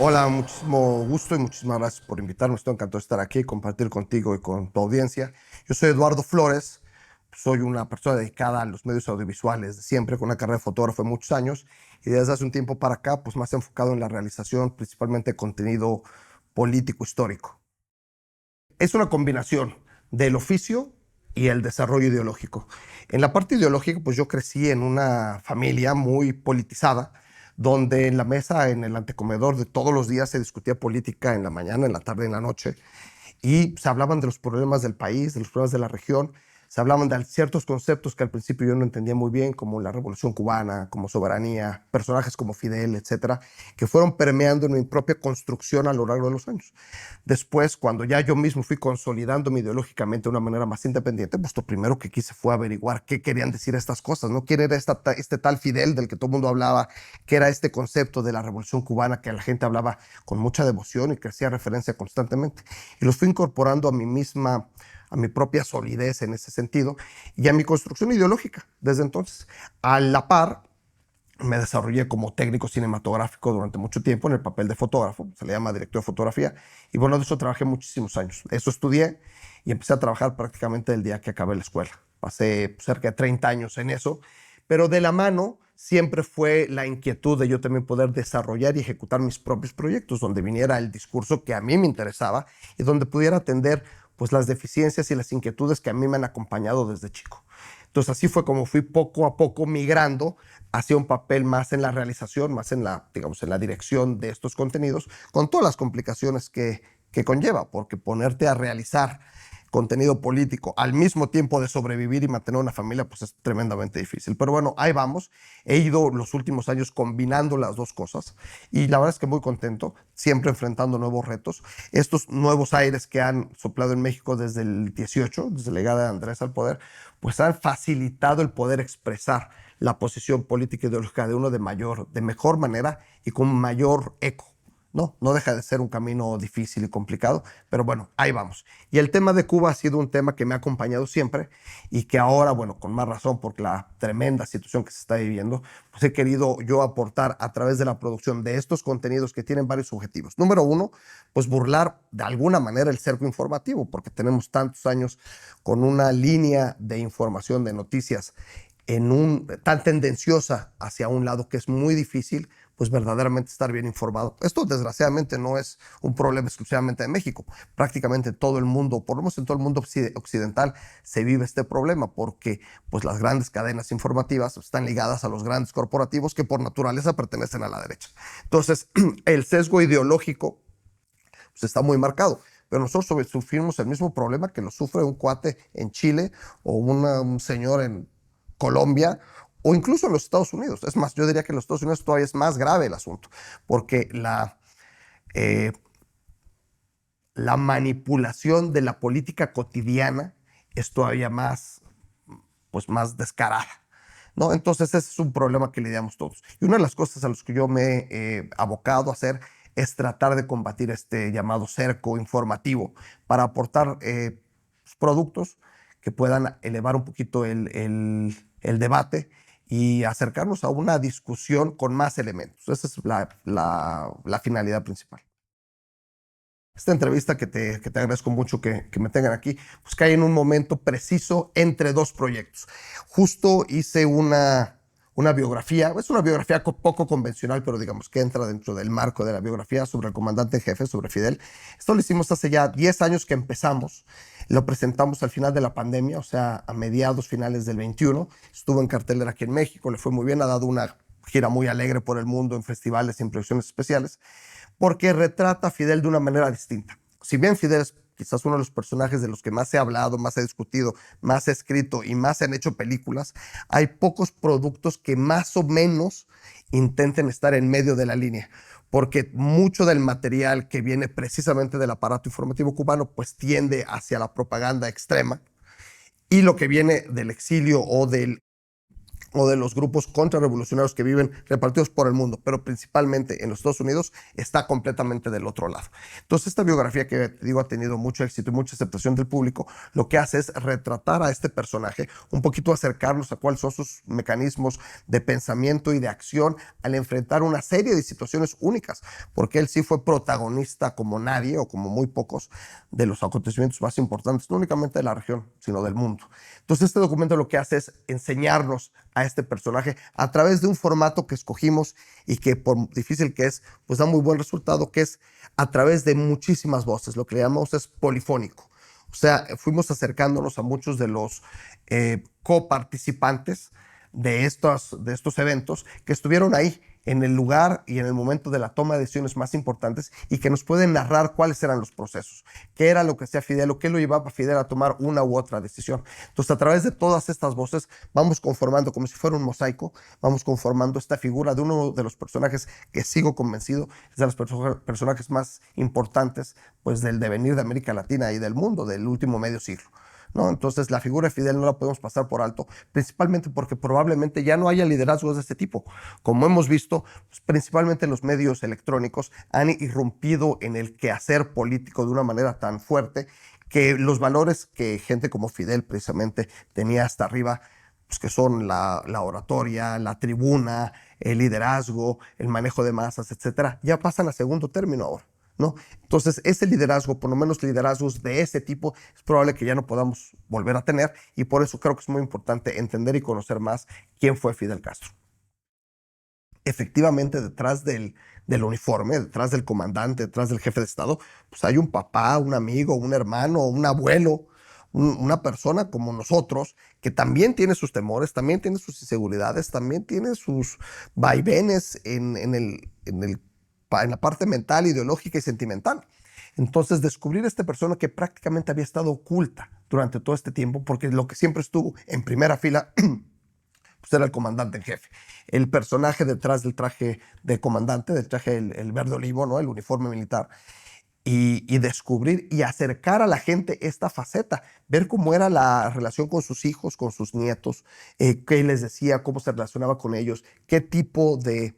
Hola, muchísimo gusto y muchísimas gracias por invitarme. Estoy encantado de estar aquí y compartir contigo y con tu audiencia. Yo soy Eduardo Flores, soy una persona dedicada a los medios audiovisuales de siempre, con una carrera de fotógrafo de muchos años y desde hace un tiempo para acá, pues más enfocado en la realización, principalmente de contenido político histórico. Es una combinación del oficio y el desarrollo ideológico. En la parte ideológica, pues yo crecí en una familia muy politizada, donde en la mesa, en el antecomedor de todos los días se discutía política en la mañana, en la tarde, en la noche, y se hablaban de los problemas del país, de los problemas de la región, se hablaban de ciertos conceptos que al principio yo no entendía muy bien, como la Revolución Cubana, como soberanía, personajes como Fidel, etcétera, que fueron permeando en mi propia construcción a lo largo de los años. Después, cuando ya yo mismo fui consolidándome ideológicamente de una manera más independiente, pues lo primero que quise fue averiguar qué querían decir estas cosas, ¿no? ¿Quién era este tal Fidel del que todo el mundo hablaba? ¿Qué era este concepto de la Revolución Cubana que la gente hablaba con mucha devoción y que hacía referencia constantemente? Y los fui incorporando a mi propia solidez en ese sentido y a mi construcción ideológica desde entonces. A la par, me desarrollé como técnico cinematográfico durante mucho tiempo en el papel de fotógrafo, se le llama director de fotografía, y bueno, de eso trabajé muchísimos años. Eso estudié y empecé a trabajar prácticamente el día que acabé la escuela. Pasé cerca de 30 años en eso, pero de la mano siempre fue la inquietud de yo también poder desarrollar y ejecutar mis propios proyectos, donde viniera el discurso que a mí me interesaba y donde pudiera atender pues las deficiencias y las inquietudes que a mí me han acompañado desde chico. Entonces así fue como fui poco a poco migrando hacia un papel más en la realización, más en la, digamos, en la dirección de estos contenidos, con todas las complicaciones que conlleva, porque ponerte a realizar contenido político al mismo tiempo de sobrevivir y mantener una familia, pues es tremendamente difícil. Pero bueno, ahí vamos. He ido los últimos años combinando las dos cosas y la verdad es que muy contento, siempre enfrentando nuevos retos. Estos nuevos aires que han soplado en México desde el 18, desde la llegada de Andrés al poder, pues han facilitado el poder expresar la posición política e ideológica de uno de mejor manera y con mayor eco. No deja de ser un camino difícil y complicado, pero bueno, ahí vamos. Y el tema de Cuba ha sido un tema que me ha acompañado siempre y que ahora, bueno, con más razón por la tremenda situación que se está viviendo, pues he querido yo aportar a través de la producción de estos contenidos que tienen varios objetivos. Número uno, pues burlar de alguna manera el cerco informativo, porque tenemos tantos años con una línea de información, de noticias tan tendenciosa hacia un lado que es muy difícil, pues verdaderamente estar bien informado. Esto desgraciadamente no es un problema exclusivamente de México. Prácticamente todo el mundo, por lo menos en todo el mundo occidental, se vive este problema porque pues las grandes cadenas informativas están ligadas a los grandes corporativos que por naturaleza pertenecen a la derecha. Entonces, el sesgo ideológico pues, está muy marcado. Pero nosotros sufrimos el mismo problema que lo sufre un cuate en Chile o un señor en Colombia o incluso en los Estados Unidos. Es más, yo diría que en los Estados Unidos todavía es más grave el asunto, porque eh, la manipulación de la política cotidiana es todavía más, pues, más descarada. ¿No? Entonces ese es un problema que lidiamos todos. Y una de las cosas a las que yo me he abocado a hacer es tratar de combatir este llamado cerco informativo para aportar productos que puedan elevar un poquito el debate y acercarnos a una discusión con más elementos. Esa es la finalidad principal. Esta entrevista que te agradezco mucho que me tengan aquí, pues cae en un momento preciso entre dos proyectos. Justo hice una biografía, es una biografía poco convencional, pero digamos que entra dentro del marco de la biografía sobre el comandante en jefe, sobre Fidel. Esto lo hicimos hace ya 10 años que empezamos, lo presentamos al final de la pandemia, o sea, a mediados finales del 21, estuvo en cartelera aquí en México, le fue muy bien, ha dado una gira muy alegre por el mundo en festivales y en producciones especiales porque retrata a Fidel de una manera distinta. Si bien Fidel es quizás uno de los personajes de los que más se ha hablado, más se ha discutido, más se ha escrito y más se han hecho películas, hay pocos productos que más o menos intenten estar en medio de la línea, porque mucho del material que viene precisamente del aparato informativo cubano pues tiende hacia la propaganda extrema y lo que viene del exilio o de los grupos contrarrevolucionarios que viven repartidos por el mundo, pero principalmente en los Estados Unidos, está completamente del otro lado. Entonces, esta biografía que te digo ha tenido mucho éxito y mucha aceptación del público, lo que hace es retratar a este personaje, un poquito acercarnos a cuáles son sus mecanismos de pensamiento y de acción al enfrentar una serie de situaciones únicas, porque él sí fue protagonista como nadie o como muy pocos de los acontecimientos más importantes, no únicamente de la región, sino del mundo. Entonces, este documento lo que hace es enseñarnos a este personaje a través de un formato que escogimos y que, por difícil que es, pues da muy buen resultado, que es a través de muchísimas voces. Lo que le llamamos es polifónico. O sea, fuimos acercándonos a muchos de los coparticipantes de estos eventos que estuvieron ahí en el lugar y en el momento de la toma de decisiones más importantes y que nos pueden narrar cuáles eran los procesos, qué era lo que hacía Fidel o qué lo llevaba a Fidel a tomar una u otra decisión. Entonces, a través de todas estas voces vamos conformando, como si fuera un mosaico, vamos conformando esta figura de uno de los personajes que sigo convencido es de los personajes más importantes pues, del devenir de América Latina y del mundo del último medio siglo, ¿no? Entonces, la figura de Fidel no la podemos pasar por alto, principalmente porque probablemente ya no haya liderazgos de este tipo. Como hemos visto, pues, principalmente los medios electrónicos han irrumpido en el quehacer político de una manera tan fuerte que los valores que gente como Fidel precisamente tenía hasta arriba, pues que son la oratoria, la tribuna, el liderazgo, el manejo de masas, etcétera, ya pasan a segundo término ahora, ¿no? Entonces, ese liderazgo, por lo menos liderazgos de ese tipo, es probable que ya no podamos volver a tener y por eso creo que es muy importante entender y conocer más quién fue Fidel Castro. Efectivamente, detrás del uniforme, detrás del comandante, detrás del jefe de Estado, pues hay un papá, un amigo, un hermano, un abuelo, una persona como nosotros que también tiene sus temores, también tiene sus inseguridades, también tiene sus vaivenes en la parte mental, ideológica y sentimental. Entonces, descubrir a esta persona que prácticamente había estado oculta durante todo este tiempo, porque lo que siempre estuvo en primera fila pues era el comandante en jefe. El personaje detrás del traje de comandante, del traje el verde olivo, ¿no? El uniforme militar. Y descubrir y acercar a la gente esta faceta, ver cómo era la relación con sus hijos, con sus nietos, qué les decía, cómo se relacionaba con ellos, qué tipo de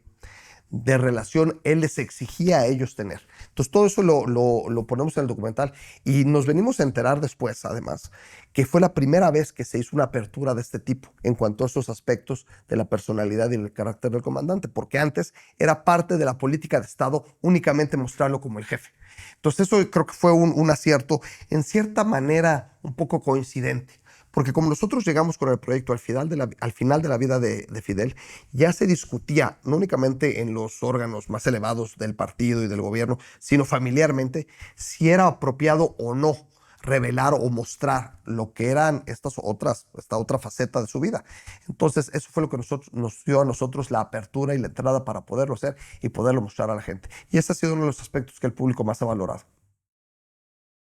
relación él les exigía a ellos tener. Entonces, todo eso lo ponemos en el documental y nos venimos a enterar después, además, que fue la primera vez que se hizo una apertura de este tipo en cuanto a esos aspectos de la personalidad y el carácter del comandante, porque antes era parte de la política de Estado únicamente mostrarlo como el jefe. Entonces, eso creo que fue un acierto, en cierta manera un poco coincidente. Porque como nosotros llegamos con el proyecto al final de la vida de Fidel, ya se discutía, no únicamente en los órganos más elevados del partido y del gobierno, sino familiarmente, si era apropiado o no revelar o mostrar lo que eran esta otra faceta de su vida. Entonces, eso fue lo que nos dio a nosotros la apertura y la entrada para poderlo hacer y poderlo mostrar a la gente. Y ese ha sido uno de los aspectos que el público más ha valorado.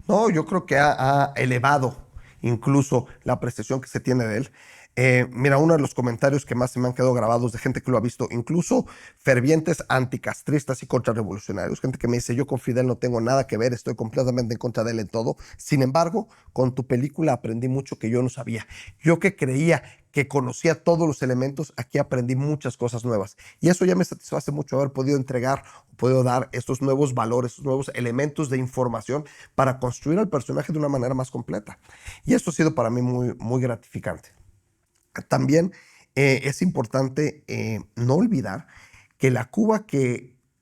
No, yo creo que ha elevado incluso la apreciación que se tiene de él. Mira, uno de los comentarios que más se me han quedado grabados de gente que lo ha visto, incluso fervientes anticastristas y contrarrevolucionarios, gente que me dice, yo con Fidel no tengo nada que ver, estoy completamente en contra de él en todo. Sin embargo, con tu película aprendí mucho que yo no sabía. Yo que creía que conocía todos los elementos, aquí aprendí muchas cosas nuevas. Y eso ya me satisface mucho haber podido entregar, podido dar estos nuevos valores, estos nuevos elementos de información para construir al personaje de una manera más completa. Y esto ha sido para mí muy, muy gratificante. También es importante no olvidar que la Cuba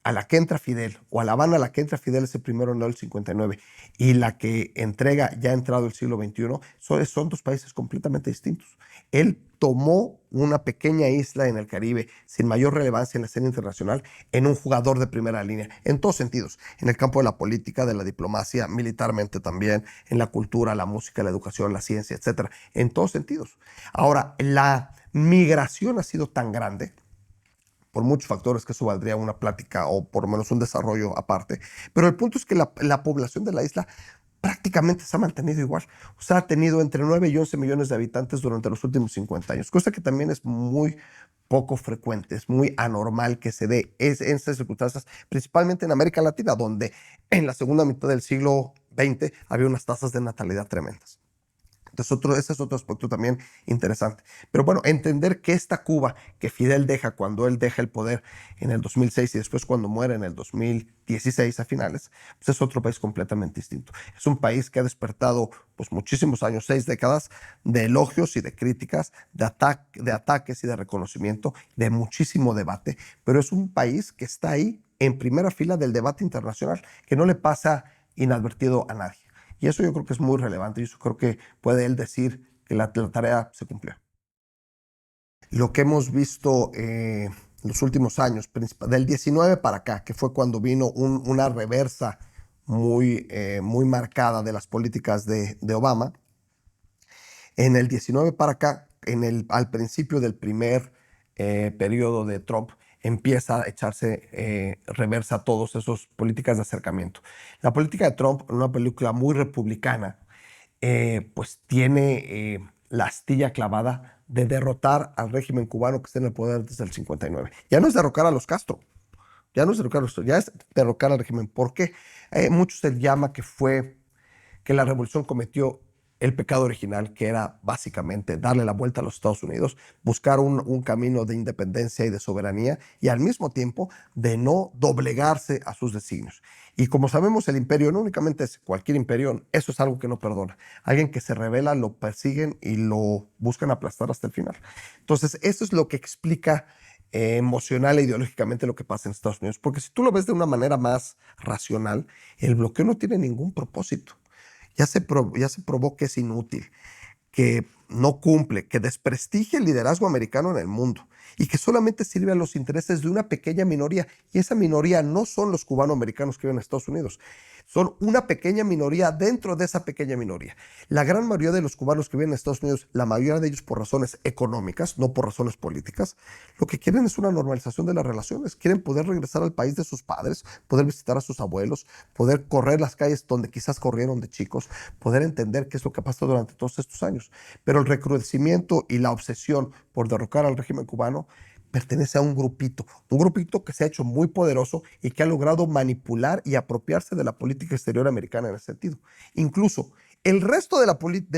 a la que entra Fidel, o a La Habana a la que entra Fidel es el primero en el 59, y la que entrega ya entrado el siglo XXI, son dos países completamente distintos. Él tomó una pequeña isla en el Caribe sin mayor relevancia en la escena internacional en un jugador de primera línea, en todos sentidos, en el campo de la política, de la diplomacia, militarmente también, en la cultura, la música, la educación, la ciencia, etcétera, en todos sentidos. Ahora, la migración ha sido tan grande por muchos factores que eso valdría una plática o por lo menos un desarrollo aparte. Pero el punto es que la población de la isla prácticamente se ha mantenido igual. O sea, ha tenido entre 9 y 11 millones de habitantes durante los últimos 50 años, cosa que también es muy poco frecuente, es muy anormal que se dé en estas circunstancias, principalmente en América Latina, donde en la segunda mitad del siglo XX había unas tasas de natalidad tremendas. Entonces, ese es otro aspecto también interesante. Pero bueno, entender que esta Cuba que Fidel deja cuando él deja el poder en el 2006 y después cuando muere en el 2016 a finales, pues es otro país completamente distinto. Es un país que ha despertado pues muchísimos años, 6 décadas, de elogios y de críticas, de ataques y de reconocimiento, de muchísimo debate, pero es un país que está ahí en primera fila del debate internacional, que no le pasa inadvertido a nadie. Y eso yo creo que es muy relevante y eso creo que puede él decir que la tarea se cumplió. Lo que hemos visto en los últimos años, del 19 para acá, que fue cuando vino una reversa muy marcada de las políticas de Obama, en el 19 para acá, al principio del primer periodo de Trump, empieza a echarse reversa a todas esas políticas de acercamiento. La política de Trump, una película muy republicana, pues tiene la astilla clavada de derrotar al régimen cubano que está en el poder desde el 59. Ya no es derrocar a los Castro, ya no es derrocar a los Castro, ya es derrocar al régimen. ¿Por qué? Mucho se llama que la revolución cometió el pecado original, que era básicamente darle la vuelta a los Estados Unidos, buscar un camino de independencia y de soberanía y al mismo tiempo de no doblegarse a sus designios. Y como sabemos, el imperio no únicamente es cualquier imperio, eso es algo que no perdona. Alguien que se rebela lo persiguen y lo buscan aplastar hasta el final. Entonces, eso es lo que explica emocional e ideológicamente lo que pasa en Estados Unidos. Porque si tú lo ves de una manera más racional, el bloqueo no tiene ningún propósito. Ya se probó que es inútil, que no cumple, que desprestigia el liderazgo americano en el mundo y que solamente sirve a los intereses de una pequeña minoría. Y esa minoría no son los cubanoamericanos que viven en Estados Unidos, son una pequeña minoría dentro de esa pequeña minoría. La gran mayoría de los cubanos que viven en Estados Unidos, la mayoría de ellos por razones económicas, no por razones políticas, lo que quieren es una normalización de las relaciones. Quieren poder regresar al país de sus padres, poder visitar a sus abuelos, poder correr las calles donde quizás corrieron de chicos, poder entender qué es lo que ha pasado durante todos estos años. Pero el recrudecimiento y la obsesión por derrocar al régimen cubano pertenece a un grupito que se ha hecho muy poderoso y que ha logrado manipular y apropiarse de la política exterior americana en ese sentido. Incluso el resto de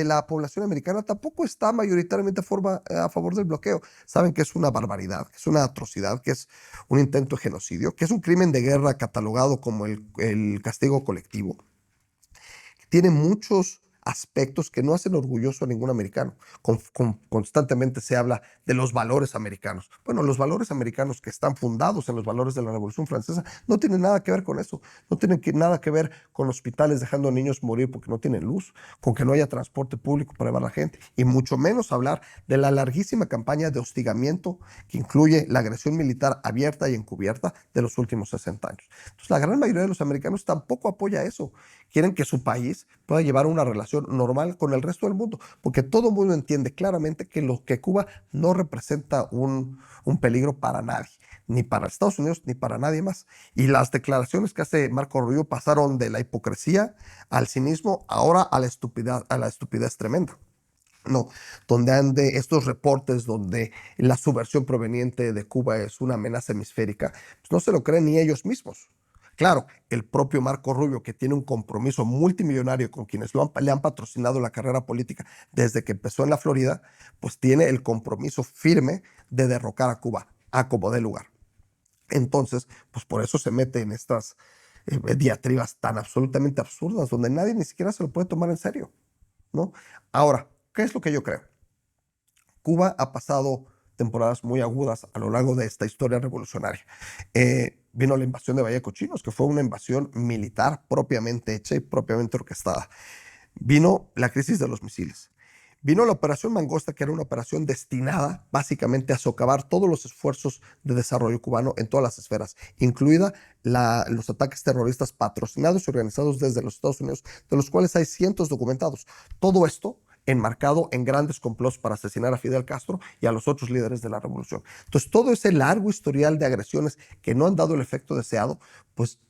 la población americana tampoco está mayoritariamente a favor del bloqueo. Saben que es una barbaridad, que es una atrocidad, que es un intento de genocidio, que es un crimen de guerra catalogado como el castigo colectivo. Tiene muchos aspectos que no hacen orgulloso a ningún americano. Constantemente se habla de los valores americanos. Bueno, los valores americanos que están fundados en los valores de la Revolución Francesa no tienen nada que ver con eso. No tienen nada que ver con hospitales dejando a niños morir porque no tienen luz, con que no haya transporte público para llevar a la gente, y mucho menos hablar de la larguísima campaña de hostigamiento que incluye la agresión militar abierta y encubierta de los últimos 60 años. Entonces, la gran mayoría de los americanos tampoco apoya eso. Quieren que su país pueda llevar una relación normal con el resto del mundo, porque todo el mundo entiende claramente que Cuba no representa un peligro para nadie, ni para Estados Unidos, ni para nadie más. Y las declaraciones que hace Marco Rubio pasaron de la hipocresía al cinismo, ahora a la estupidez tremenda. No, donde ande estos reportes donde la subversión proveniente de Cuba es una amenaza hemisférica, pues no se lo creen ni ellos mismos. Claro, el propio Marco Rubio, que tiene un compromiso multimillonario con quienes le han patrocinado la carrera política desde que empezó en la Florida, pues tiene el compromiso firme de derrocar a Cuba, a como dé lugar. Entonces, pues por eso se mete en estas diatribas tan absolutamente absurdas, donde nadie ni siquiera se lo puede tomar en serio, ¿no? Ahora, ¿qué es lo que yo creo? Cuba ha pasado temporadas muy agudas a lo largo de esta historia revolucionaria. Vino la invasión de Valle de Cochinos, que fue una invasión militar propiamente hecha y propiamente orquestada. Vino la crisis de los misiles. Vino la Operación Mangosta, que era una operación destinada básicamente a socavar todos los esfuerzos de desarrollo cubano en todas las esferas, incluida los ataques terroristas patrocinados y organizados desde los Estados Unidos, de los cuales hay cientos documentados. Todo esto enmarcado en grandes complots para asesinar a Fidel Castro y a los otros líderes de la revolución. Entonces, todo ese largo historial de agresiones que no han dado el efecto deseado, pues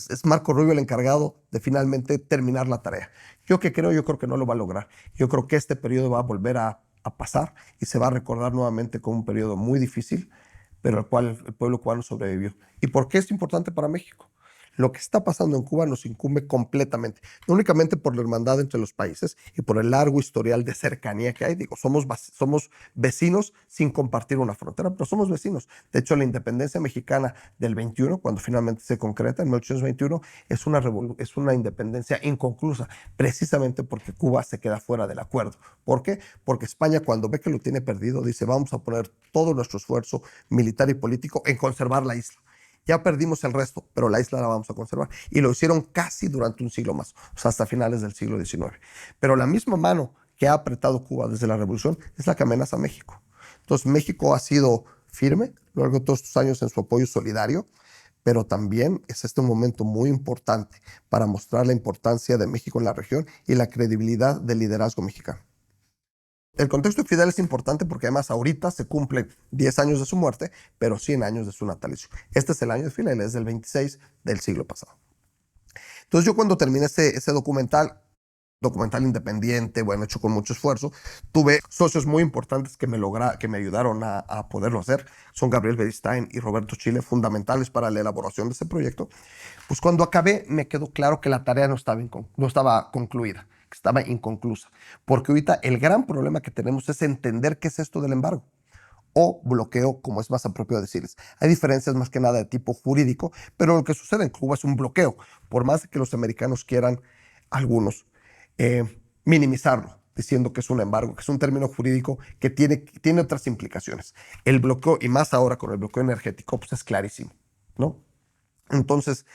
es Marco Rubio el encargado de finalmente terminar la tarea. Yo creo que no lo va a lograr. Yo creo que este periodo va a volver a pasar y se va a recordar nuevamente como un periodo muy difícil, pero al cual el pueblo cubano sobrevivió. ¿Y por qué es importante para México? Lo que está pasando en Cuba nos incumbe completamente, no únicamente por la hermandad entre los países y por el largo historial de cercanía que hay. Digo, somos vecinos sin compartir una frontera, pero somos vecinos. De hecho, la independencia mexicana del 21, cuando finalmente se concreta en 1821, es una independencia inconclusa, precisamente porque Cuba se queda fuera del acuerdo. ¿Por qué? Porque España, cuando ve que lo tiene perdido, dice, vamos a poner todo nuestro esfuerzo militar y político en conservar la isla. Ya perdimos el resto, pero la isla la vamos a conservar. Y lo hicieron casi durante un siglo más, o sea, hasta finales del siglo XIX. Pero la misma mano que ha apretado Cuba desde la revolución es la que amenaza a México. Entonces, México ha sido firme a lo largo de todos estos años en su apoyo solidario, pero también es este un momento muy importante para mostrar la importancia de México en la región y la credibilidad del liderazgo mexicano. El contexto de Fidel es importante porque además ahorita se cumplen 10 años de su muerte, pero 100 años de su natalicio. Este es el año de Fidel, es del 26 del siglo pasado. Entonces yo cuando terminé ese documental independiente, bueno, hecho con mucho esfuerzo, tuve socios muy importantes que me ayudaron a poderlo hacer. Son Gabriel Beristain y Roberto Chile, fundamentales para la elaboración de ese proyecto. Pues cuando acabé me quedó claro que la tarea no estaba concluida, que estaba inconclusa. Porque ahorita el gran problema que tenemos es entender qué es esto del embargo o bloqueo, como es más apropiado decirles. Hay diferencias más que nada de tipo jurídico, pero lo que sucede en Cuba es un bloqueo, por más que los americanos quieran, algunos, minimizarlo, diciendo que es un embargo, que es un término jurídico que tiene otras implicaciones. El bloqueo, y más ahora con el bloqueo energético, pues es clarísimo, ¿no? Entonces,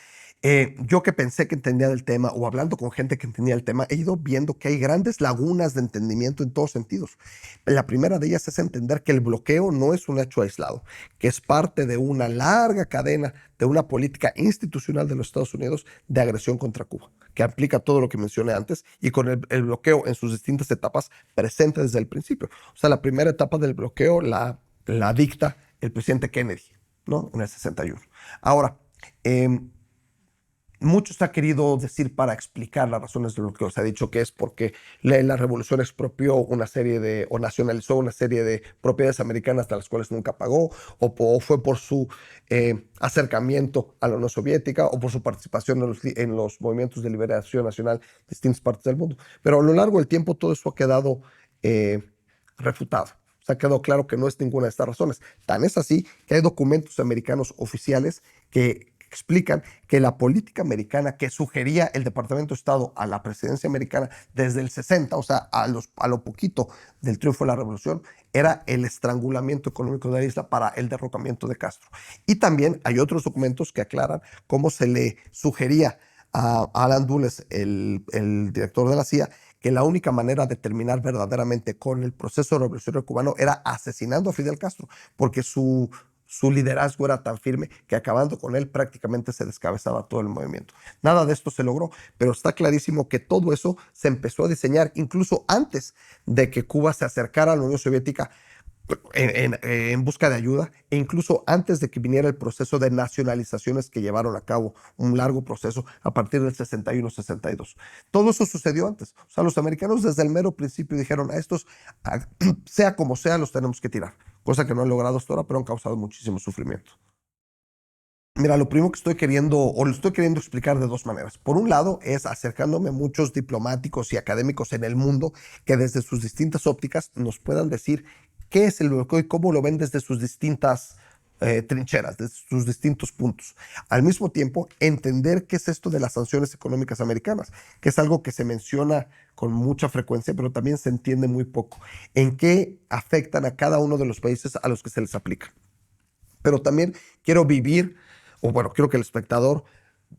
yo que pensé que entendía del tema o hablando con gente que entendía el tema, he ido viendo que hay grandes lagunas de entendimiento en todos sentidos. La primera de ellas es entender que el bloqueo no es un hecho aislado, que es parte de una larga cadena de una política institucional de los Estados Unidos de agresión contra Cuba, que aplica todo lo que mencioné antes y con el bloqueo en sus distintas etapas presente desde el principio. O sea, la primera etapa del bloqueo la dicta el presidente Kennedy, ¿no? En el 61. Ahora, eh, mucho se ha querido decir para explicar las razones de lo que se ha dicho que es porque la revolución expropió una serie o nacionalizó una serie de propiedades americanas de las cuales nunca pagó, o fue por su acercamiento a la Unión Soviética, o por su participación en los movimientos de liberación nacional de distintas partes del mundo. Pero a lo largo del tiempo todo eso ha quedado eh, refutado. Se ha quedado claro que no es ninguna de estas razones. Tan es así que hay documentos americanos oficiales que explican que la política americana que sugería el Departamento de Estado a la presidencia americana desde el 60, o sea, a lo poquito del triunfo de la revolución, era el estrangulamiento económico de la isla para el derrocamiento de Castro. Y también hay otros documentos que aclaran cómo se le sugería a Alan Dulles, el director de la CIA, que la única manera de terminar verdaderamente con el proceso revolucionario cubano era asesinando a Fidel Castro, porque su liderazgo era tan firme que acabando con él prácticamente se descabezaba todo el movimiento. Nada de esto se logró, pero está clarísimo que todo eso se empezó a diseñar incluso antes de que Cuba se acercara a la Unión Soviética en busca de ayuda, e incluso antes de que viniera el proceso de nacionalizaciones que llevaron a cabo, un largo proceso a partir del 61-62. Todo eso sucedió antes. O sea, los americanos desde el mero principio dijeron a estos, sea como sea, los tenemos que tirar, cosa que no han logrado hasta ahora, pero han causado muchísimo sufrimiento. Mira, lo primero que estoy queriendo, o lo estoy queriendo explicar de dos maneras. Por un lado, es acercándome a muchos diplomáticos y académicos en el mundo que desde sus distintas ópticas nos puedan decir qué es el bloqueo y cómo lo ven desde sus distintas trincheras, desde sus distintos puntos. Al mismo tiempo, entender qué es esto de las sanciones económicas americanas, que es algo que se menciona con mucha frecuencia, pero también se entiende muy poco. En qué afectan a cada uno de los países a los que se les aplica. Pero también quiero vivir, o bueno, quiero que el espectador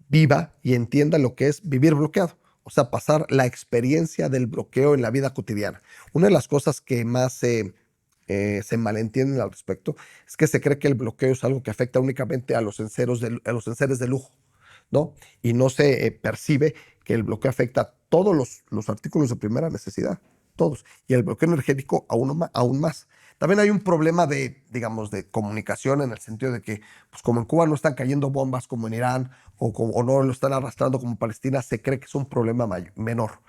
viva y entienda lo que es vivir bloqueado, o sea, pasar la experiencia del bloqueo en la vida cotidiana. Una de las cosas que más se malentienden al respecto es que se cree que el bloqueo es algo que afecta únicamente a a los enseres de lujo, ¿no? Y no se percibe que el bloqueo afecta a todos los artículos de primera necesidad, todos. Y el bloqueo energético aún más. También hay un problema de, digamos, de comunicación en el sentido de que, pues como en Cuba no están cayendo bombas como en Irán o no lo están arrastrando como en Palestina, se cree que es un problema menor.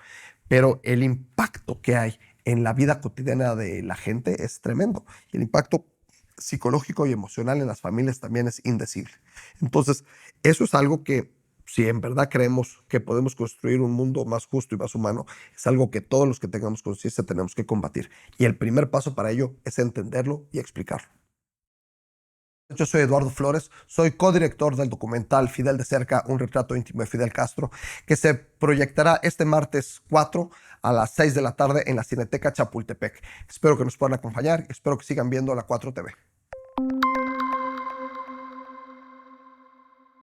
Pero el impacto que hay en la vida cotidiana de la gente es tremendo. Y el impacto psicológico y emocional en las familias también es indecible. Entonces, eso es algo que Si en verdad creemos que podemos construir un mundo más justo y más humano, es algo que todos los que tengamos conciencia tenemos que combatir. Y el primer paso para ello es entenderlo y explicarlo. Yo soy Eduardo Flores, soy codirector del documental Fidel de cerca, un retrato íntimo de Fidel Castro, que se proyectará este martes 4 a las 6 de la tarde en la Cineteca Chapultepec. Espero que nos puedan acompañar y espero que sigan viendo la 4 TV.